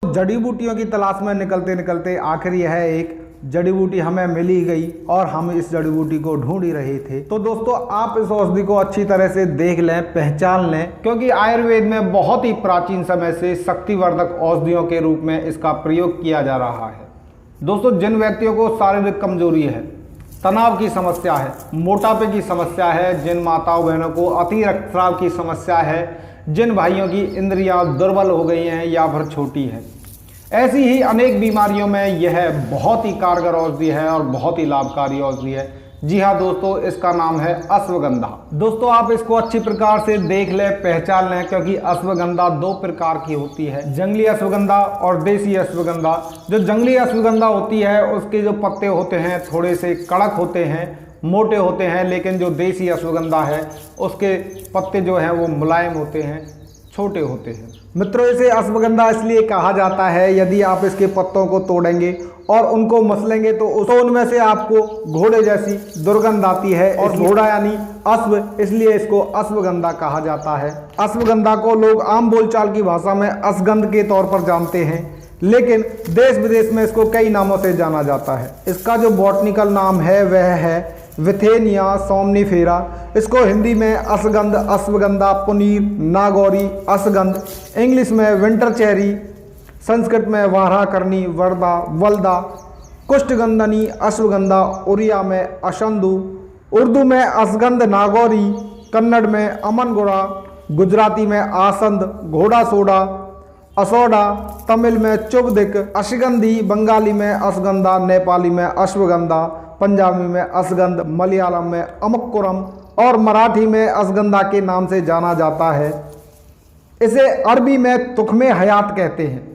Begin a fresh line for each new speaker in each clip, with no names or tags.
जड़ी बूटियों की तलाश में निकलते निकलते आखिर यह एक जड़ी बूटी हमें मिली गई और हम इस जड़ी बूटी को ढूंढ ही रहे थे। तो दोस्तों आप इस औषधि को अच्छी तरह से देख लें, पहचान लें, क्योंकि आयुर्वेद में बहुत ही प्राचीन समय से शक्तिवर्धक औषधियों के रूप में इसका प्रयोग किया जा रहा है। दोस्तों जिन व्यक्तियों को शारीरिक कमजोरी है, तनाव की समस्या है, मोटापे की समस्या है, जिन माताओं बहनों को अति रक्तस्राव की समस्या है, जिन भाइयों की इंद्रियां दुर्बल हो गई हैं या फिर छोटी हैं, ऐसी ही अनेक बीमारियों में यह बहुत ही कारगर औषधि है और बहुत ही लाभकारी औषधि है। जी हाँ दोस्तों, इसका नाम है अश्वगंधा। दोस्तों आप इसको अच्छी प्रकार से देख लें, पहचान लें, क्योंकि अश्वगंधा दो प्रकार की होती है, जंगली अश्वगंधा और देसी अश्वगंधा। जो जंगली अश्वगंधा होती है उसके जो पत्ते होते हैं थोड़े से कड़क होते हैं, मोटे होते हैं, लेकिन जो देसी अश्वगंधा है उसके पत्ते जो हैं वो मुलायम होते हैं, छोटे होते हैं। मित्रों इसे अश्वगंधा इसलिए कहा जाता है, यदि आप इसके पत्तों को तोड़ेंगे और उनको मसलेंगे तो उनमें से आपको घोड़े जैसी दुर्गंध आती है, और घोड़ा यानी अश्व, इसलिए इसको अश्वगंधा कहा जाता है। अश्वगंधा को लोग आम बोलचाल की भाषा में अश्वगंध के तौर पर जानते हैं, लेकिन देश विदेश में इसको कई नामों से जाना जाता है। इसका जो बॉटनिकल नाम है वह है विथेनिया सोमनिफेरा। इसको हिंदी में अश्वगंध, अश्वगंधा, पुनीर, नागौरी, अश्वगंध, इंग्लिश में विंटर चेरी, संस्कृत में वाराकर्णी, वर्दा, वल्दा, कुष्ठगंधनी, अश्वगंधा, उड़िया में अशंदु, उर्दू में अश्वगंध नागौरी, कन्नड़ में अमनगुड़ा, गुजराती में आसंद, घोड़ा सोडा, असोडा, तमिल में चुबदिक, अश्वगंधी, बंगाली में अश्वगंधा, नेपाली में अश्वगंधा, पंजाबी में अश्वगंध, मलयालम में अमक्कुरम और मराठी में अश्वगंधा के नाम से जाना जाता है। इसे अरबी में तुख्मे हयात कहते हैं।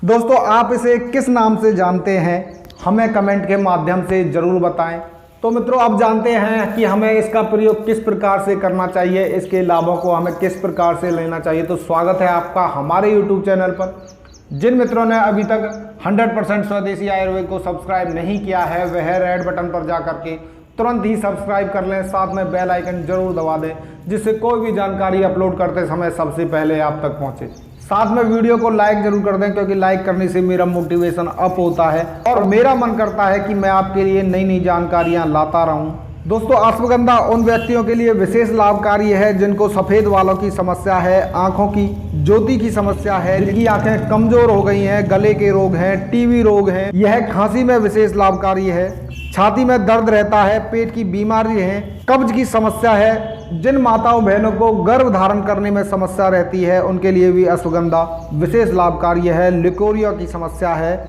दोस्तों आप इसे किस नाम से जानते हैं हमें कमेंट के माध्यम से ज़रूर बताएं। तो मित्रों आप जानते हैं कि हमें इसका प्रयोग किस प्रकार से करना चाहिए, इसके लाभों को हमें किस प्रकार से लेना चाहिए। तो स्वागत है आपका हमारे YouTube चैनल पर। जिन मित्रों ने अभी तक 100% स्वदेशी आयुर्वेद को सब्सक्राइब नहीं किया है वह रेड बटन पर जा करके तुरंत ही सब्सक्राइब कर लें, साथ में बेल आइकन जरूर दबा दें, जिससे कोई भी जानकारी अपलोड करते समय सबसे पहले आप तक पहुंचे। साथ में वीडियो को लाइक जरूर कर दें, क्योंकि लाइक करने से मेरा मोटिवेशन अप होता है और मेरा मन करता है कि मैं आपके लिए नई नई जानकारियां लाता रहूं। दोस्तों अश्वगंधा उन व्यक्तियों के लिए विशेष लाभकारी है जिनको सफ़ेद बालों की समस्या है, आंखों की ज्योति की समस्या है, जिनकी आंखें कमजोर हो गई हैं, गले के रोग हैं, टीबी रोग हैं। यह खांसी में विशेष लाभकारी है, छाती में दर्द रहता है, पेट की बीमारी है, कब्ज की समस्या है, जिन माताओं बहनों को गर्भ धारण करने में समस्या रहती है उनके लिए भी अश्वगंधा विशेष लाभकारी है। लिकोरिया की समस्या है,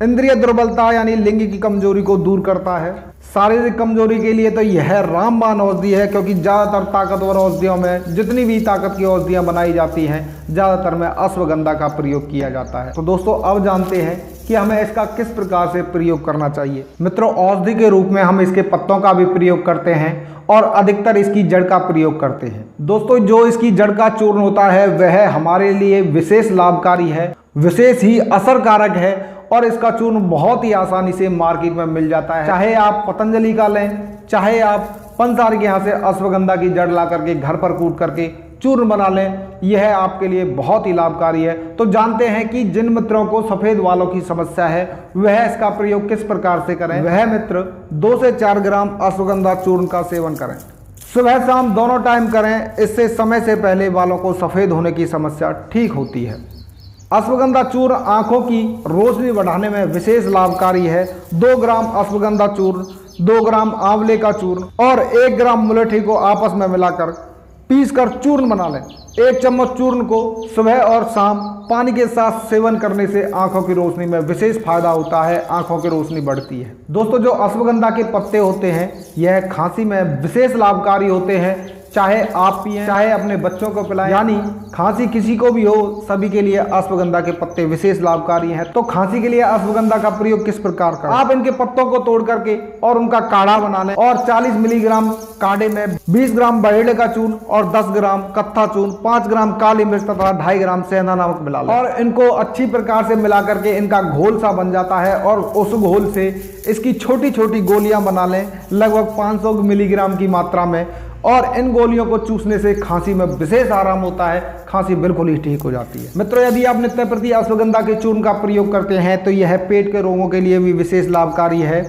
इंद्रिय दुर्बलता यानी लिंग की कमजोरी को दूर करता है। शारीरिक कमजोरी के लिए तो यह रामबाण औषधि है, क्योंकि ज़्यादातर ताकतवर औषधियों में जितनी भी ताकत की औषधियाँ बनाई जाती हैं ज़्यादातर में अश्वगंधा का प्रयोग किया जाता है। तो दोस्तों अब जानते हैं कि हमें इसका किस प्रकार से प्रयोग करना चाहिए। मित्रों औषधि के रूप में हम इसके पत्तों का भी प्रयोग करते हैं और अधिकतर इसकी जड़ का प्रयोग करते हैं। दोस्तों जो इसकी जड़ का चूर्ण होता है वह हमारे लिए विशेष लाभकारी है, विशेष ही असरकारक है, और इसका चूर्ण बहुत ही आसानी से मार्केट में मिल जाता है। चाहे आप पतंजलि का लें, चाहे आप पंसार के यहाँ से अश्वगंधा की जड़ ला करके घर पर कूट करके चूर्ण बना लें, यह आपके लिए बहुत ही लाभकारी है। तो जानते हैं कि जिन मित्रों को सफ़ेद बालों की समस्या है वह इसका प्रयोग किस प्रकार से करें। वह मित्र 2 से 4 ग्राम अश्वगंधा चूर्ण का सेवन करें, सुबह शाम दोनों टाइम करें। इससे समय से पहले बालों को सफ़ेद होने की समस्या ठीक होती है। अश्वगंधा चूर्ण आंखों की रोशनी बढ़ाने में विशेष लाभकारी है। 2 ग्राम अश्वगंधा चूर्ण, 2 ग्राम आंवले का चूर्ण और 1 ग्राम मुलठी को आपस में मिलाकर पीसकर चूर्ण बना लें। 1 चम्मच चूर्ण को सुबह और शाम पानी के साथ सेवन करने से आंखों की रोशनी में विशेष फायदा होता है, आंखों की रोशनी बढ़ती है। दोस्तों जो अश्वगंधा के पत्ते होते हैं यह खांसी में विशेष लाभकारी होते हैं। चाहे आप पिएं, चाहे अपने बच्चों को पिलाएं, यानी खांसी किसी को भी हो सभी के लिए अश्वगंधा के पत्ते विशेष लाभकारी हैं। तो खांसी के लिए अश्वगंधा का प्रयोग किस प्रकार करें। आप इनके पत्तों को तोड़ करके और उनका काढ़ा बना लें और 40 मिलीग्राम काढ़े में 20 ग्राम बहेड़े का चूर्ण और 10 ग्राम कत्था चूर्ण, 5 ग्राम काली मिर्च तथा 2.5 ग्राम सेंधा नमक मिला लें और इनको अच्छी प्रकार से मिला करके इनका घोल सा बन जाता है और उस घोल से इसकी छोटी छोटी गोलियां बना लें लगभग 500 मिलीग्राम की मात्रा में। और इन गोलियों को चूसने से खांसी में विशेष आराम होता है। खांसी बिल्कुल ही ठीक हो जाती है। मित्रों, यदि आप नित्य प्रति अश्वगंधा के चूर्ण का प्रयोग करते हैं तो यह पेट के रोगों के लिए भी विशेष लाभकारी है।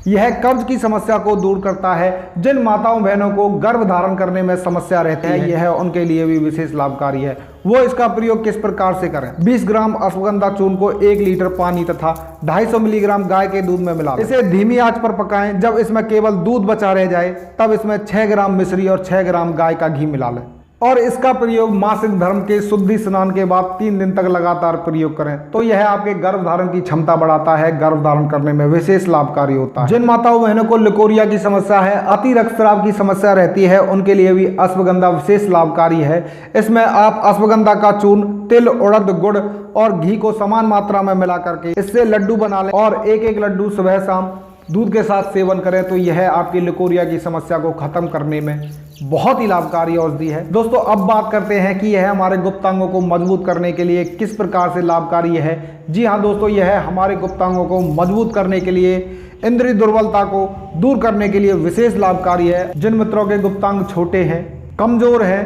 यह कब्ज की समस्या को दूर करता है। जिन माताओं बहनों को गर्भ धारण करने में समस्या रहती है, यह उनके लिए भी विशेष लाभकारी है। वो इसका प्रयोग किस प्रकार से करें? 20 ग्राम अश्वगंधा चूर्ण को 1 लीटर पानी तथा 250 मिलीग्राम गाय के दूध में मिला इसे धीमी आंच पर पकाएं। जब इसमें केवल दूध बचा रह जाए तब इसमें 6 ग्राम मिश्री और 6 ग्राम गाय का घी मिला लें और इसका प्रयोग मासिक धर्म के शुद्धि स्नान के बाद 3 दिन तक लगातार प्रयोग करें तो यह आपके गर्भ धारण की क्षमता बढ़ाता है, गर्भ धारण करने में विशेष लाभकारी होता है। जिन माताओं बहनों को लिकोरिया की समस्या है, अति रक्तस्राव की समस्या रहती है, उनके लिए भी अश्वगंधा विशेष लाभकारी है। इसमें आप अश्वगंधा का चूर्ण, तिल, उड़द, गुड़ और घी को समान मात्रा में मिला करके इससे लड्डू बना लें और एक लड्डू सुबह शाम दूध के साथ सेवन करें तो यह आपकी लिकोरिया की समस्या को खत्म करने में बहुत ही लाभकारी औषधि है। दोस्तों, अब बात करते हैं कि यह हमारे गुप्तांगों को मजबूत करने के लिए किस प्रकार से लाभकारी है। जी हाँ दोस्तों, यह हमारे गुप्तांगों को मजबूत करने के लिए, इंद्रिय दुर्बलता को दूर करने के लिए विशेष लाभकारी है। जिन मित्रों के गुप्तांग छोटे हैं, कमजोर हैं,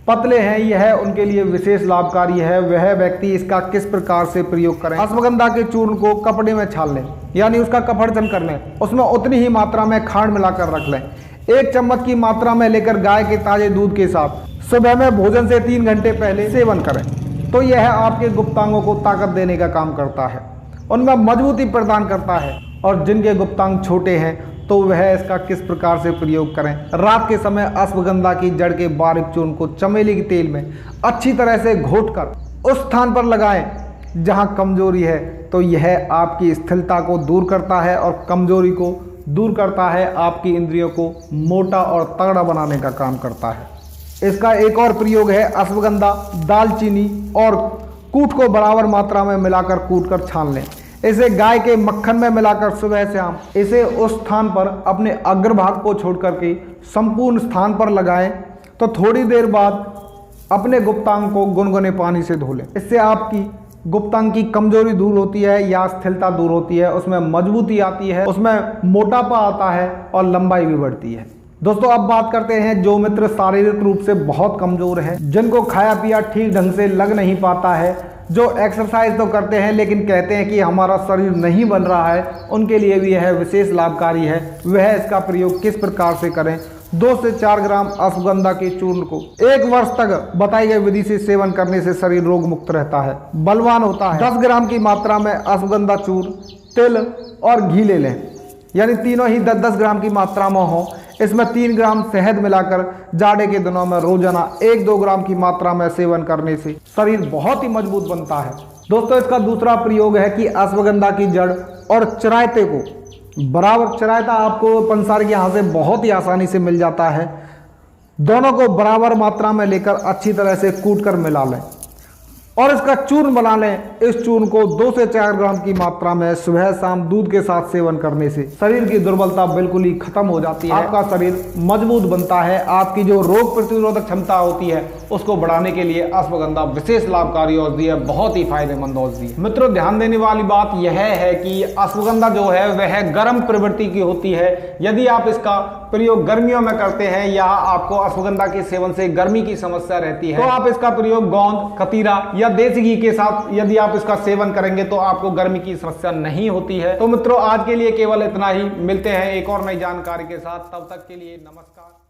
पतले हैं, यह उनके लिए विशेष लाभकारी है। वह व्यक्ति इसका किस प्रकार से प्रयोग करें? अश्वगंधा के चूर्ण को कपड़े में छान लें, यानी उसका कफड़चन कर लें। उसमें उतनी ही मात्रा में खांड मिलाकर रख लें। 1 चम्मच की मात्रा में लेकर गाय के ताजे दूध के साथ सुबह में भोजन से 3 घंटे पहले सेवन करें तो यह आपके गुप्तांगों को ताकत देने का काम करता है, उनमें मजबूती प्रदान करता है। और जिनके गुप्तांग छोटे हैं तो वह इसका किस प्रकार से प्रयोग करें? रात के समय अश्वगंधा की जड़ के बारीक चूर्ण को चमेली के तेल में अच्छी तरह से घोटकर उस स्थान पर लगाएं जहां कमजोरी है तो यह आपकी स्थिरता को दूर करता है और कमजोरी को दूर करता है, आपकी इंद्रियों को मोटा और तगड़ा बनाने का काम करता है। इसका एक और प्रयोग है अश्वगंधा, दालचीनी और कूट को बराबर मात्रा में मिलाकर कूटकर छान लें। इसे गाय के मक्खन में मिलाकर सुबह शाम इसे उस स्थान पर अपने अग्रभाग को छोड़ करके संपूर्ण स्थान पर लगाएं तो थोड़ी देर बाद अपने गुप्तांग को गुनगुने पानी से धो लें। इससे आपकी गुप्तांग की कमजोरी दूर होती है या स्थिरता दूर होती है, उसमें मजबूती आती है, उसमें मोटापा आता है और लंबाई भी बढ़ती है। दोस्तों, अब बात करते हैं जो मित्र शारीरिक रूप से बहुत कमजोर हैं, जिनको खाया पिया ठीक ढंग से लग नहीं पाता है, जो एक्सरसाइज तो करते हैं लेकिन कहते हैं कि हमारा शरीर नहीं बन रहा है, उनके लिए भी यह विशेष लाभकारी है। वह इसका प्रयोग किस प्रकार से करें? 2 से 4 ग्राम अश्वगंधा के चूर्ण को 1 वर्ष तक बताई गई विधि से सेवन करने से शरीर रोग मुक्त रहता है, बलवान होता है। 10 ग्राम की मात्रा में अश्वगंधा चूर्ण, तिल और घी ले लें, यानी तीनों ही 10-10 ग्राम की मात्रा में हो। इसमें 3 ग्राम शहद मिलाकर जाड़े के दिनों में रोजाना 1-2 ग्राम की मात्रा में सेवन करने से शरीर बहुत ही मजबूत बनता है। दोस्तों, इसका दूसरा प्रयोग है कि अश्वगंधा की जड़ और चिरायते को बराबर, चिरायता आपको पंसार के यहाँ से बहुत ही आसानी से मिल जाता है, दोनों को बराबर मात्रा में लेकर अच्छी तरह से कूट कर मिला लें और इसका चूर्ण बना लें। इस चूर्ण को 2 से 4 ग्राम की मात्रा में सुबह शाम दूध के साथ सेवन करने से शरीर की दुर्बलता बिल्कुल ही खत्म हो जाती है, आपका शरीर मजबूत बनता है। आपकी जो रोग प्रतिरोधक क्षमता होती है उसको बढ़ाने के लिए अश्वगंधा विशेष लाभकारी औषधि है, बहुत ही फायदेमंद औषधि है। मित्रों, ध्यान देने वाली बात यह है कि अश्वगंधा जो है वह गर्म प्रवृत्ति की होती है। यदि आप इसका प्रयोग गर्मियों में करते हैं या आपको अश्वगंधा के सेवन से गर्मी की समस्या रहती है तो आप इसका प्रयोग गोंद, कतीरा या देसी घी के साथ यदि आप इसका सेवन करेंगे तो आपको गर्मी की समस्या नहीं होती है। तो मित्रों, आज के लिए केवल इतना ही। मिलते हैं एक और नई जानकारी के साथ, तब तक के लिए नमस्कार।